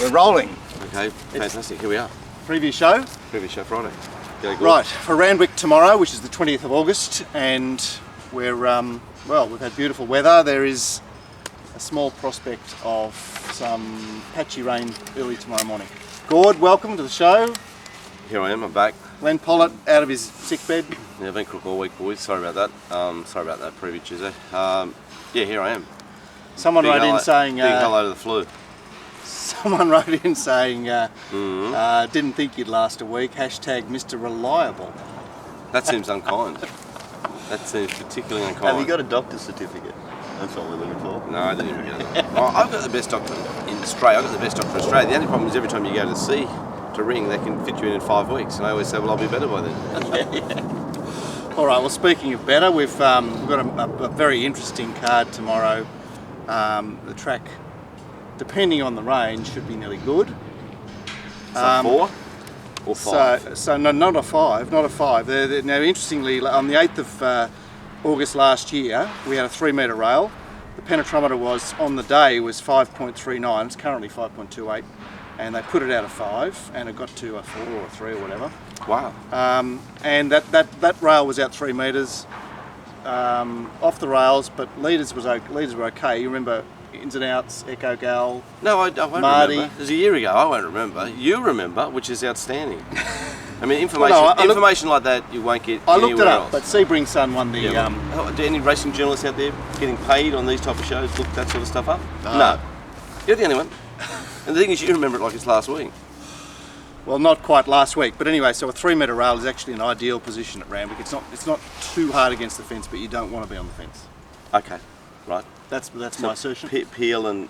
We're rolling. Okay, fantastic. Here we are. Preview show. Preview show Friday. Good. Right, for Randwick tomorrow, which is the 20th of August, and we're, well, we've had beautiful weather. There is a small prospect of some patchy rain early tomorrow morning. Gord, welcome to the show. Here I am, I'm back. Len Pollitt out of his sick bed. Yeah, I've been crook all week, boys. Sorry about that. Sorry about that preview Tuesday. Yeah, here I am. Someone wrote in saying... Big hello to the flu. Someone wrote in saying, didn't think you'd last a week, hashtag Mr. Reliable. That seems unkind. That seems particularly unkind. Have you got a doctor's certificate? That's what we're looking for. No, I didn't even get it. Oh, I've got the best doctor in Australia. I've got the best doctor in Australia. The only problem is every time you go to see to ring, they can fit you in 5 weeks. And I always say, well, I'll be better by then. All right, well, speaking of better, we've got a very interesting card tomorrow. The track, depending on the rain, should be nearly good. So 4 or 5? So no, not a 5, not a 5. Now, interestingly, on the 8th of August last year, we had a 3-metre rail. The penetrometer was, on the day, was 5.39. It's currently 5.28. And they put it out of 5, and it got to a 4 or a 3 or whatever. Wow. And that rail was out 3 metres off the rails, but leaders were okay. You remember ins and outs, Echo Gal? No, I won't Marty. remember. It was a year ago. I won't remember. You remember, which is outstanding. I mean, information like that you won't get I looked anywhere it up, else. but Sebring's son won the... do any racing journalists out there getting paid on these type of shows look that sort of stuff up? No. You're the only one. And the thing is, you remember it like it's last week. Well, not quite last week, but anyway, so a 3-metre rail is actually an ideal position at Randwick. It's not too hard against the fence, but you don't want to be on the fence. Okay, right. That's my assertion. Peel and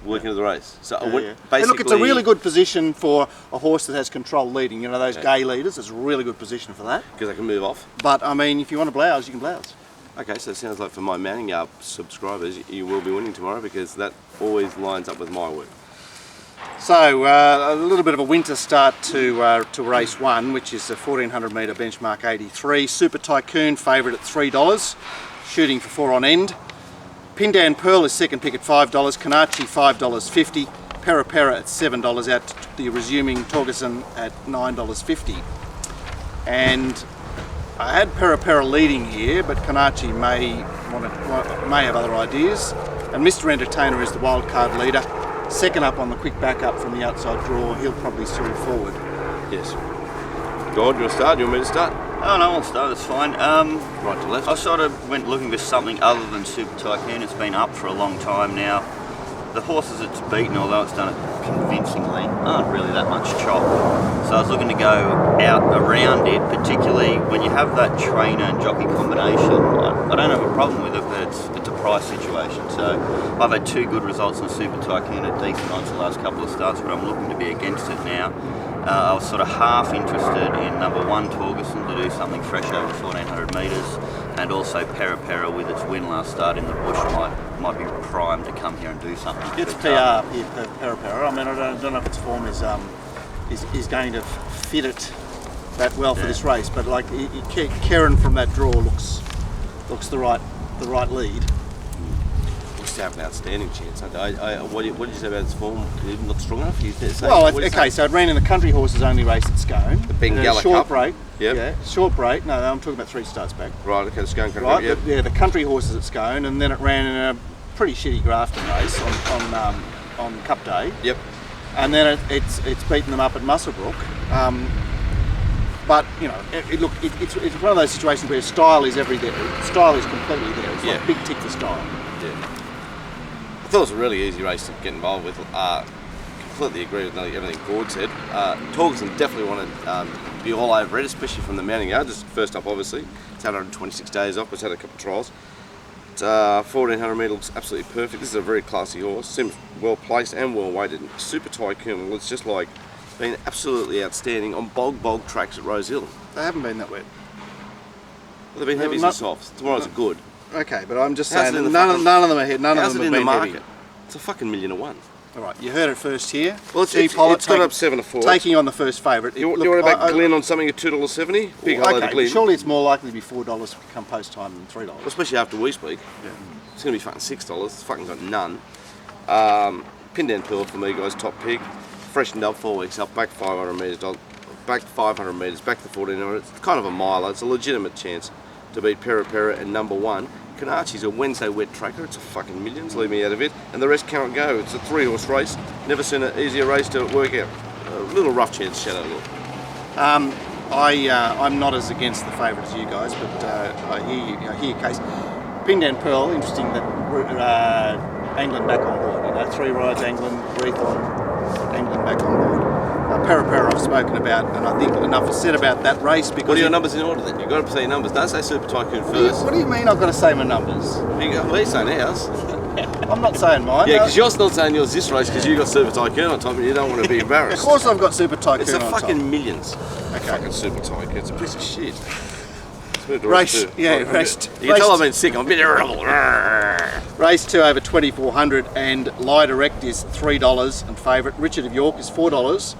working of the race. So Hey, basically, look, it's a really good position for a horse that has control leading. You know, those gay leaders, it's a really good position for that. Because they can move off. But, I mean, if you want to blouse, you can blouse. Okay, so it sounds like for my Manning Yard subscribers, you will be winning tomorrow because that always lines up with my work. So, a little bit of a winter start to race 1, which is a 1400 metre benchmark 83. Super Tycoon favourite at $3, shooting for 4 on end. Pindan Pearl is second pick at $5, Kanachi $5.50, Pera at $7, out to the resuming Torgerson at $9.50. And I had Pera leading here, but Kanachi may have other ideas. And Mr. Entertainer is the wildcard leader. Second up on the quick backup from the outside draw, he'll probably steer forward. Yes. God, you want to start? You want me to start? Oh no, I'll start, it's fine. Right to left. I sort of went looking for something other than Super Tycoon. It's been up for a long time now. The horses it's beaten, although it's done it convincingly, aren't really that much chop. So I was looking to go out around it, particularly when you have that trainer and jockey combination. I don't have a problem with it, but it's a price situation. So I've had 2 good results on Super Tycoon at decent odds the last couple of starts, but I'm looking to be against it now. I was sort of half interested in number 1 Torgerson to do something fresh over 1400 metres, and also Pera with its win last start in the bush might be primed to come here and do something. It's PR here, Pera. I mean, I don't know if its form is going to fit it that well for this race, but like Karen from that draw looks the right lead. It's have an outstanding chance. What did you say about its form? Not strong enough? Well, okay, so it ran in the country horses only race at Scone. The Bengala short Cup. break. Yep. Yeah, short break. No, I'm talking about 3 starts back. Right, okay, the Scone country. Right, Yep. yeah, the country horses at Scone, and then it ran in a pretty shitty Grafton race on Cup Day. Yep. And then it's beaten them up at Muswellbrook. But you know, it's one of those situations where style is everything. Style is completely there. It's like big tick for style. Yeah. I thought it was a really easy race to get involved with. Completely agree with nearly everything Gord said. Torgerson definitely wanted to be all over it, especially from the Manning Yard. Just first up, obviously. It's had 126 days off. It's had a couple of trials. It's 1400 metre looks absolutely perfect. This is a very classy horse. Seems well placed and well weighted. Super Tycoon. Well, it's just like been absolutely outstanding on bog tracks at Rose Hill. They haven't been that wet. Well, they've been heavies and softs. Tomorrow's are good. Okay, but I'm just How's saying it in none the of them are none of How's them it have in the been market? heavy. It's a fucking 1,000,000 to 1. All right, you heard it first here. Well, it's got up 7 to 4. Taking on the first favourite. You want to back Glenn on something at $2.70? Big hello to Glenn. Surely it's more likely to be $4 come post time than $3. Especially after we speak. Yeah. It's going to be fucking $6. It's fucking got none. Pindan Pearl for me, guys, top pick. Freshened up 4 weeks up, back 500 metres, back 500 metres, back to 1400. It's kind of a miler. It's a legitimate chance to beat Pera and number 1. Kanachi's a Wednesday wet tracker. It's a fucking millions. Leave me out of it. And the rest can't go. It's a 3-horse race. Never seen an easier race to work out. A little rough chance, Shadow Lord. I'm not as against the favourite as you guys, but I hear your case. Pindan Pearl, interesting that England back on board. You know, 3 rides England, Reith on England back on board. Pera I've spoken about, and I think enough is said about that race because... What are your numbers in order then? You've got to say your numbers. Don't say Super Tycoon first. What do you mean I've got to say my numbers? We're saying ours. I'm not saying mine. Yeah, because you're not saying yours this race because you got Super Tycoon on top and you don't want to be embarrassed. Of course I've got Super Tycoon it's on a top. fucking millions. Okay. Fucking Super Tycoon. It's a piece of shit. Race, yeah, raced. You can tell I've been sick. I'm a bit irritable. Race 2 over 2400 and Lie Direct is $3 and favourite. Richard of York is $4.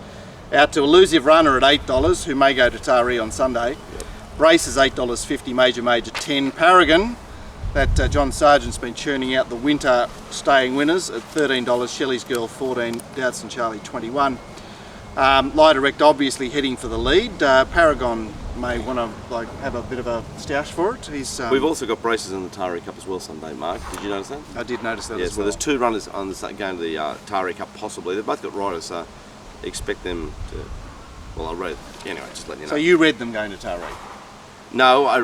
Out to Elusive Runner at $8, who may go to Taree on Sunday. Yep. Race is $8.50, Major 10. Paragon, that John Sargent's been churning out the winter staying winners at $13. Shelley's Girl 14, Dowdson Charlie 21. Lie Direct obviously heading for the lead. Paragon may want to have a bit of a stoush for it. We've also got braces in the Taree Cup as well Sunday, Mark. Did you notice that? I did notice that as well. So there's 2 runners on going to the Taree Cup possibly. They've both got riders, so expect them to... Well, I read... Anyway, just letting you know. So you read them going to Taree? No, I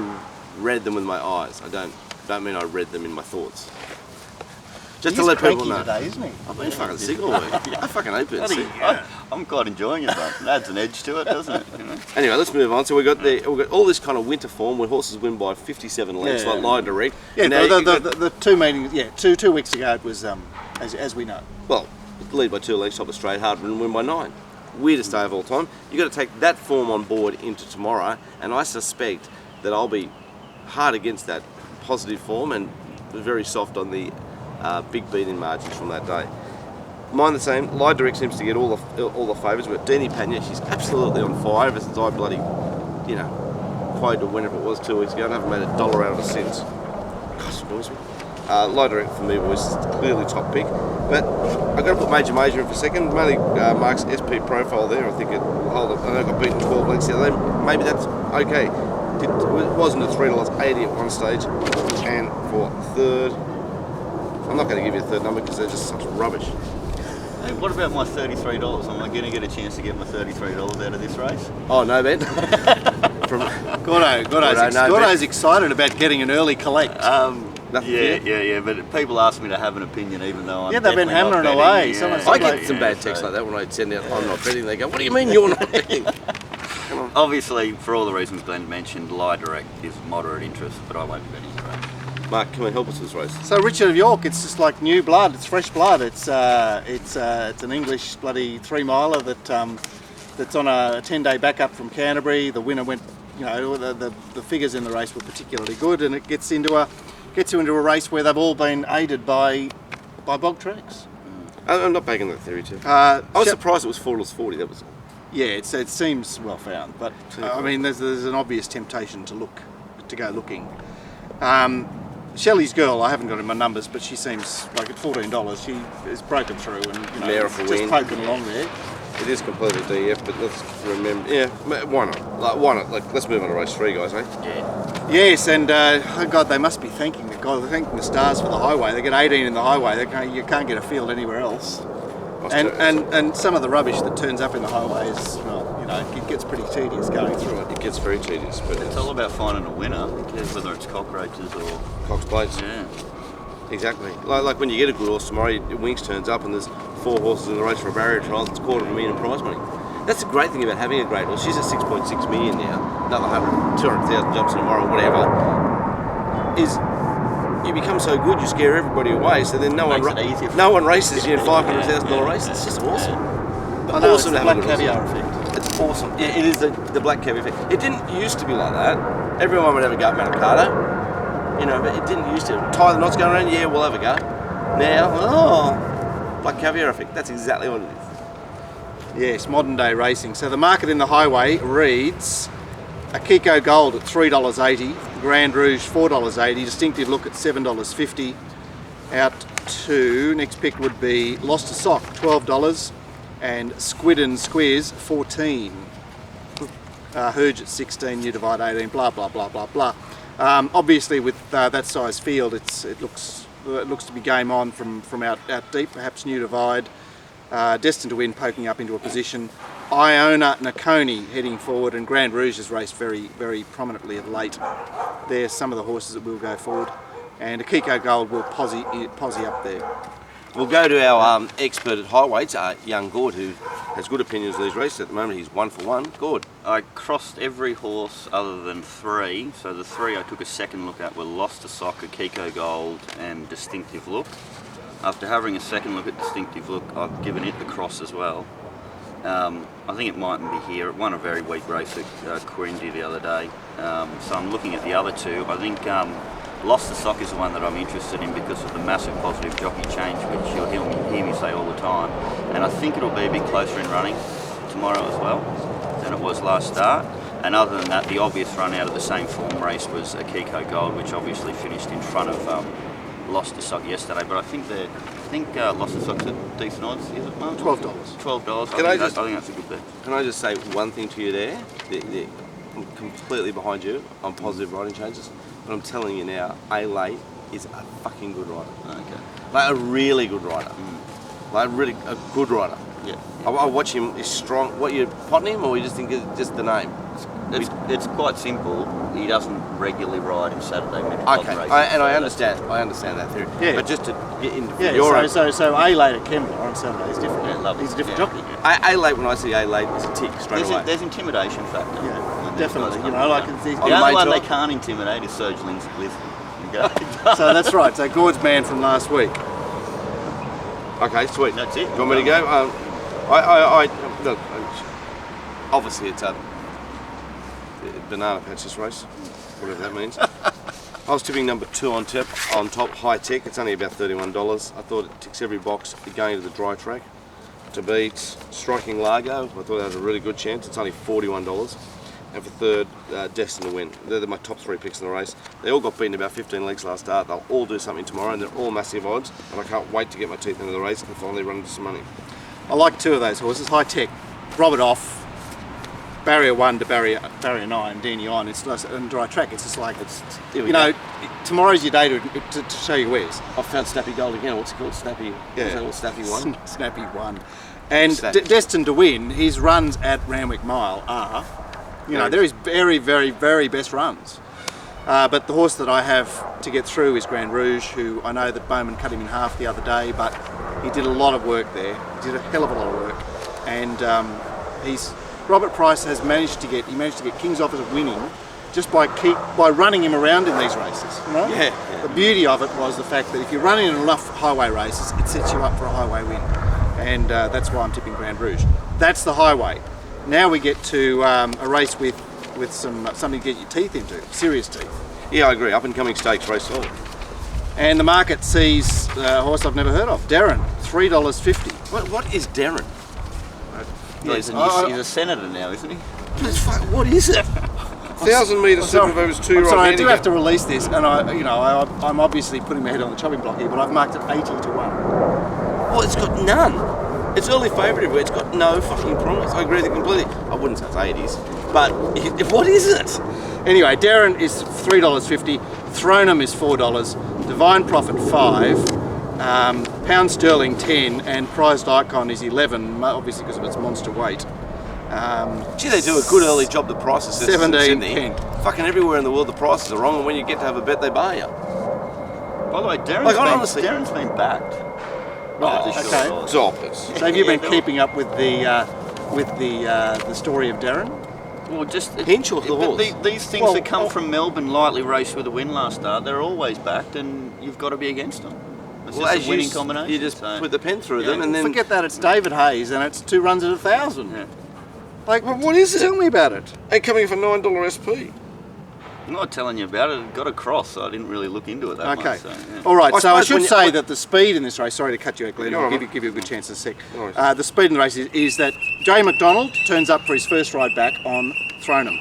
read them with my eyes. I don't mean I read them in my thoughts. Just to let people know. Today, isn't he? I've been fucking sick all week. I fucking hate being sick. I'm quite enjoying it, but it adds an edge to it, doesn't it? You know? Anyway, let's move on. So we've got all this kind of winter form where horses win by 57 lengths, like Lie Direct. Yeah, the 2 meetings, yeah, two weeks ago it was, as we know. Well, lead by 2 lengths, top of straight, hard and win by 9. Weirdest day of all time. You've got to take that form on board into tomorrow, and I suspect that I'll be hard against that positive form and very soft on the big beating margins from that day. Mine the same. Lie Direct seems to get all the favours. We've got Deanie Pagna. She's absolutely on fire ever since I bloody, quoted her whenever it was 2 weeks ago. I haven't made $1 out of it since. Gosh, it annoys me. Lie Direct for me was clearly top pick, but I've got to put Major in for a second. Mainly Mark's SP profile there. I think it will hold up. I know I got beaten 12 lengths the other day. Maybe that's okay. It wasn't at $3.80 at one stage, and for third, I'm not going to give you a third number because they're just such rubbish. Hey, what about my $33? Am I going to get a chance to get my $33 out of this race? Oh no, Ben. Gordo's excited about getting an early collect. Yeah, but people ask me to have an opinion even though I'm they've been hammering away. Yeah. I get some bad texts like that when I send out I'm not betting. They go, what do you mean you're not betting? Come on. Obviously, for all the reasons Glenn mentioned, Lie Direct is moderate interest, but I won't be betting the race. Mark, come and help us with this race. So Richard of York, it's just like new blood. It's fresh blood. It's an English bloody 3-miler that's on a 10-day backup from Canterbury. The winner went, the figures in the race were particularly good, and it gets you into a race where they've all been aided by bog tracks. I'm not backing that theory too. I was surprised it was $4.40. That was all. Yeah, it seems well found, but I mean, there's an obvious temptation to go looking. Shelley's Girl, I haven't got in my numbers, but she seems like at $14 she is broken through and just poking along there. It is completely DF, but let's remember, why not? Why not? Let's move on to race 3, guys, eh? Yeah. Yes, and oh God, they must be thanking the stars for the highway. They get 18 in the highway. You can't get a field anywhere else. And some of the rubbish that turns up in the highway is, it gets pretty tedious going through it. It gets very tedious, but it's all about finding a winner, whether it's cockroaches or Cox Plates. Yeah. Exactly. Like when you get a good horse tomorrow, Winks turns up and there's 4 horses in the race for a barrier trial. It's $250,000 prize money. That's the great thing about having a great horse. She's at 6.6 million now. Another 200,000 jumps tomorrow, whatever. Is you become so good, you scare everybody away. So then no one races you in $500,000 races. It's just awesome. I know, awesome to have a good caviar effect. It's awesome. Yeah, it is the black caviar effect. It didn't used to be like that. Everyone would have a go at Manikato, but it didn't used to. Tie the knots going around, yeah, we'll have a go. Now, black caviar effect. That's exactly what it is. Yes, modern day racing. So the market in the highway reads Akiko Gold at $3.80, Grand Rouge $4.80, Distinctive Look at $7.50, out to, next pick would be Lost a Sock, $12, and Squid and Squeers, 14. Herge at 16, New Divide 18, blah blah blah blah blah. Obviously, with that size field, it looks to be game on from out deep. Perhaps New Divide, Destined to Win, poking up into a position. Iona Nakoni heading forward, and Grand Rouge has raced very very prominently of late. There's some of the horses that will go forward, and Akiko Gold will posse up there. We'll go to our expert at highweights, young Gord, who has good opinions of these races. At the moment, he's 1 for 1. Gord. I crossed every horse other than 3. So the 3 I took a second look at were Lost a Sock, Akiko Gold, and Distinctive Look. After having a second look at Distinctive Look, I've given it the cross as well. I think it mightn't be here. It won a very weak race at Quirindi the other day. So I'm looking at the other 2. I think Lost the Sock is the one that I'm interested in because of the massive positive jockey change, which you'll hear me say all the time. And I think it'll be a bit closer in running tomorrow as well than it was last start. And other than that, the obvious run out of the same form race was Akiko Gold, which obviously finished in front of Lost the Sock yesterday. But I think Lost the Sock's at decent odds, is it, Mark? $12. $12. I think that's a good bet. Can I just say one thing to you there? I'm completely behind you on positive riding changes. But I'm telling you now, A-Late is a fucking good rider. Okay. Like a really good rider. Like really a good rider. Yeah. I watch him, he's strong. What, you potting him or you just think it's just the name? It's quite simple. He doesn't regularly ride in Saturday Metropolitan races. I understand that theory. Yeah. But just to get into so A-Late at Kembla on Saturday is different. Yeah, lovely. He's a different jockey. A-Late, when I see A-Late, is a tick straight away. There's intimidation factor. Yeah. And Definitely, there's he's the only one job. they can't intimidate is Serge Liston. So that's right. So Gord's man from last week. Okay, sweet. That's it. You want me to go? Look, obviously it's a banana patches race, whatever that means. I was tipping number 2 on top, High Tech. It's only about $31. I thought it ticks every box going to the dry track. To beat Striking Largo, I thought that had a really good chance. It's only $41. And for third, Destined to Win. They're my top 3 picks in the race. They all got beaten about 15 legs last start. They'll all do something tomorrow, and they're all massive odds. And I can't wait to get my teeth into the race and finally run into some money. I like 2 of those horses. High Tech, Robert off, barrier 1 to barrier 9, Danny on. It's nice and dry track. It's just like tomorrow's your day to show your wares. I found Snappy Gold again. What's it called? Snappy. Yeah. What's that called? Snappy 1. Snappy 1. And Destined to Win. His runs at Randwick Mile are, they're his very, very, very best runs. But the horse that I have to get through is Grand Rouge, who I know that Bowman cut him in half the other day, but he did a lot of work there. He did a hell of a lot of work, and Robert Price has managed to get King's Office winning just by running him around in these races. Yeah. The beauty of it was the fact that if you're running in enough highway races, it sets you up for a highway win, and that's why I'm tipping Grand Rouge. That's the highway. Now we get to a race with something to get your teeth into, serious teeth. Yeah, I agree. Up and coming stakes race. And the market sees a horse I've never heard of, Darren, $3.50. What is Darren? He's a senator now, isn't he? What is it? 1,000 metre super over 2 I'm sorry, I do have to release this, and I'm obviously putting my head on the chopping block here, but I've marked it 80 to 1. Well, it's got none. It's early favourite, but it's got no fucking promise. I agree with you completely. I wouldn't say it's 80s, but what is it? Anyway, Darren is $3.50, Thronum is $4, Divine Prophet $5, Pound Sterling $10, and Prized Icon is $11, obviously because of its monster weight. Gee, they do a good early job. The prices 17 Kent. Fucking everywhere in the world, the prices are wrong, and when you get to have a bet, they bar you. By the way, Darren's been backed. Okay. Zoppers. So have you been keeping up with the story of Darren? Well, just Hinch or the horse? These things that come from Melbourne, lightly raced with a win last start, they're always backed, and you've got to be against them. It's just a winning combination. You just put the pen through them, and then forget that. It's David Hayes, and it's 2 runs at 1,000. Yeah. Like, what is it? Tell me about it. And coming for $9 SP. I'm not telling you about it. It got a cross, so I didn't really look into it that much. So, yeah. All right. So I should say that the speed in this race. Sorry to cut you out, Glenn. I'll give you a good chance in a sec. The speed in the race is that Jay McDonald turns up for his first ride back on Thronum,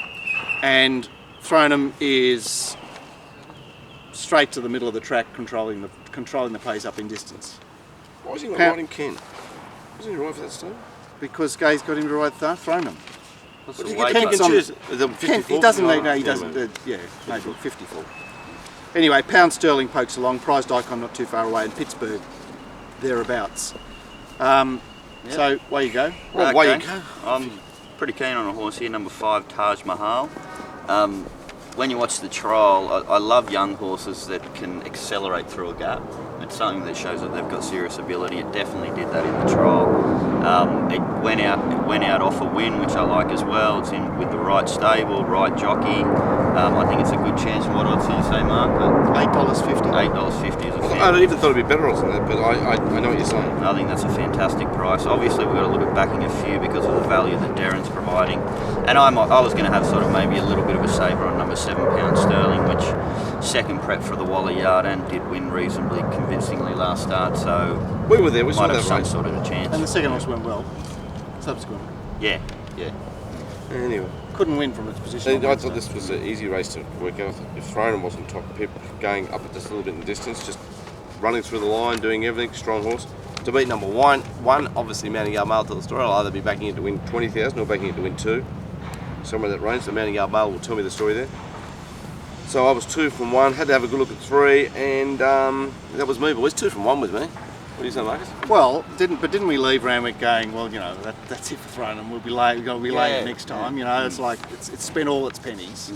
and Thronum is straight to the middle of the track, controlling controlling the pace up in distance. Why was he not riding Ken? Wasn't he right for that stone? Because Gay's got him to ride Thronem. What's What the did you weight get pick and on- choose? He doesn't need, no, he doesn't, maybe 54. Anyway, Pound Sterling pokes along, Prized Icon not too far away, and Pittsburgh thereabouts. So, away you go. Well, away you go. I'm pretty keen on a horse here, number 5, Taj Mahal. When you watch the trial, I love young horses that can accelerate through a gap. It's something that shows that they've got serious ability. It definitely did that in the trial. It went out off a win, which I like as well. It's in with the right stable, right jockey. I think it's a good chance. What odds do you say, Mark? $8.50. $8.50 is a fair. I even thought it'd be better odds than that, but I know what you're saying. I think that's a fantastic price. Obviously, we've got to look at backing a few because of the value that Darren's providing. And I was going to have sort of maybe a little bit of a saver on number 7, Pound Sterling, which second prep for the Waller Yard and did win reasonably convincingly last start. So we were there. We saw might that have some race. sort of a chance. And the second horse went well, subsequently. Yeah. Anyway, Couldn't win from its position. I thought this was an easy race to work out. If Thronen wasn't top, Pip going up just a little bit in distance, just running through the line, doing everything, strong horse. To beat number one, obviously Mounting Yard Mail to the story. I'll either be backing it to win 20,000 or backing it to win 2. Somewhere in that range. The Mounting Yard Mail will tell me the story there. So I was 2 from 1. Had to have a good look at 3, and that was me, boys. 2 from 1 with me. What do you say, Marcus? Well, didn't we leave Randwick going, well, you know, that's it for Thronen, we've got to be late next time, you know, it's like, it's spent all its pennies.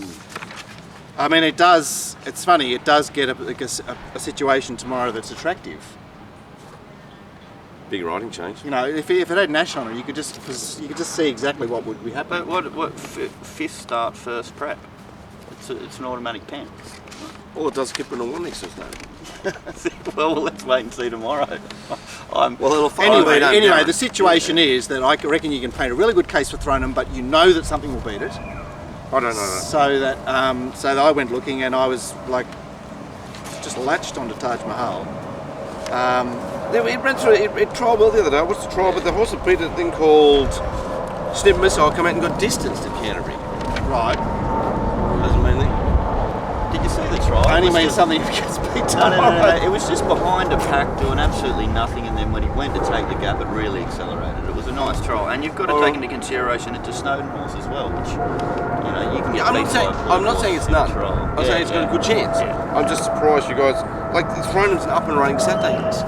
I mean, it's funny, it does get a situation tomorrow that's attractive. Big riding change. You know, if it had Nash on it, you could just see exactly what would be happening. But what fifth start, first prep? It's an automatic pen. All it does is keep it on one next to his name. Well, let's wait and see tomorrow. Anyway, the situation is that I reckon you can paint a really good case for Thronen, but you know that something will beat it. I don't know that. So that I went looking and I was like, just latched onto Taj Mahal. It ran through. It trialled well the other day. What's the trial? But the horse that beat a thing called Snip Missile come out and got distanced at Canterbury. Right. Doesn't mean anything. Did you see the trial? Only means something gets beat down. No. It was just behind a pack doing absolutely nothing, and then when he went to take the gap, it really accelerated. It was a nice trial, and you've got to take into consideration it's a Snowden horse as well, which you can get. I'm not saying it's none. I'm saying it's got a good chance. Yeah. I'm just surprised you guys like Thronen's an up and running Saturday horse.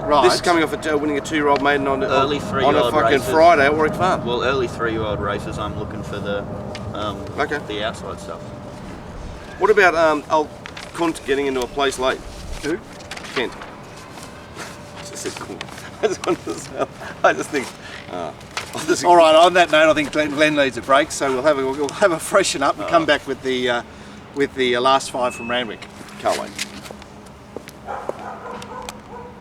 Right. This is coming off winning a 2-year-old maiden on early 3-year-old on a fucking races. Friday at Warwick Farm. Well, early 3-year-old races, I'm looking for the the outside stuff. What about old Kunt getting into a place late? Who? Kent. I just said Kunt. I just think. All right. On that note, I think Glenn needs a break, so we'll have a freshen up and come back with the last 5 from Randwick. Can't wait.